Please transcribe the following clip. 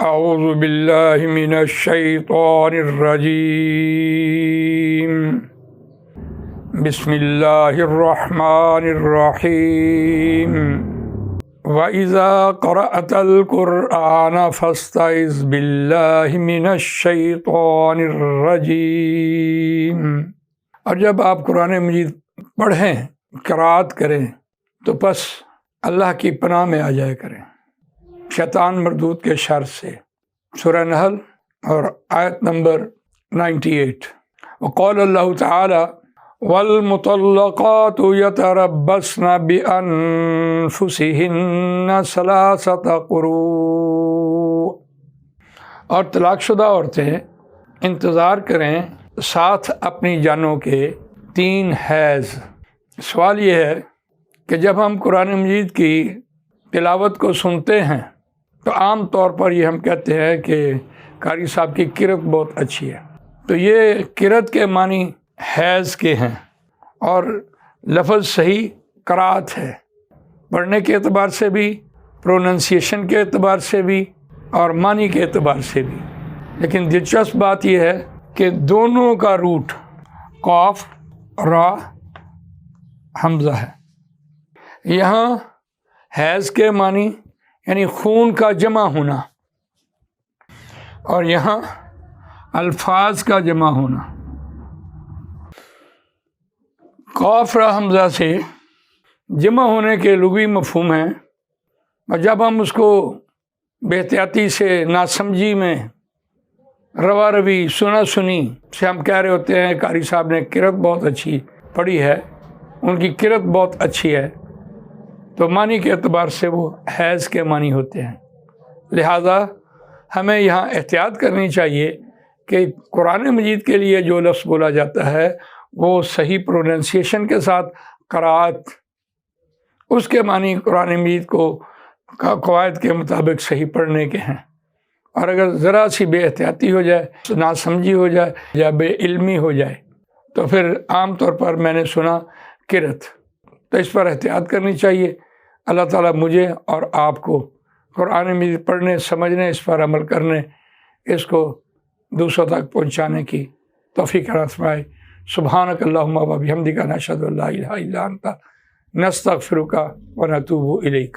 اعوذ باللہ من الشیطان الرجیم بسم اللہ الرحمن الرحیم وَإِذَا قَرَأْتَ الْقُرْآنَ فَاسْتَعِذْ بِاللَّهِ مِنَ الشَّيْطَانِ الرَّجِيمِ۔ اور جب آپ قرآن مجید پڑھیں، قرأت کریں تو بس اللہ کی پناہ میں آ جایا کریں شیطان مردود کے شر سے۔ سورہ نحل اور آیت نمبر 98۔ وقال اللہ تعالی والمطلقات یتربصن بانفسہن ثلاثۃ قروء، اور طلاق شدہ عورتیں انتظار کریں ساتھ اپنی جانوں کے 3 حیض۔ سوال یہ ہے کہ جب ہم قرآن مجید کی تلاوت کو سنتے ہیں تو عام طور پر یہ ہم کہتے ہیں کہ قاری صاحب کی قرأت بہت اچھی ہے، تو یہ قرأت کے معنی حیض کے ہیں، اور لفظ صحیح قرأت ہے، پڑھنے کے اعتبار سے بھی، پروننسیشن کے اعتبار سے بھی، اور معنی کے اعتبار سے بھی۔ لیکن دلچسپ بات یہ ہے کہ دونوں کا روٹ قاف را حمزہ ہے۔ یہاں حیض کے معنی یعنی خون کا جمع ہونا، اور یہاں الفاظ کا جمع ہونا۔ قاف را حمزہ سے جمع ہونے کے لغوی مفہوم ہیں، اور جب ہم اس کو بے احتیاطی سے ناسمجھی میں روا روی سنا سنی سے ہم کہہ رہے ہوتے ہیں قاری صاحب نے قرأت بہت اچھی پڑھی ہے، ان کی قرأت بہت اچھی ہے، تو معنی کے اعتبار سے وہ حیض کے معنی ہوتے ہیں۔ لہذا ہمیں یہاں احتیاط کرنی چاہیے کہ قرآن مجید کے لیے جو لفظ بولا جاتا ہے وہ صحیح پروننسیشن کے ساتھ قرأت، اس کے معنی قرآن مجید کو قواعد کے مطابق صحیح پڑھنے کے ہیں، اور اگر ذرا سی بے احتیاطی ہو جائے، ناسمجھی ہو جائے یا بے علمی ہو جائے تو پھر عام طور پر میں نے سنا قرأت، تو اس پر احتیاط کرنی چاہیے۔ اللہ تعالیٰ مجھے اور آپ کو قرآن مجید پڑھنے، سمجھنے، اس پر عمل کرنے، اس کو دوسروں تک پہنچانے کی توفیق عطا فرمائے۔ سبحانک اللہم و بحمدک، نشہد ان لا الہ الا انت، نستغفرک و نتوب الیک۔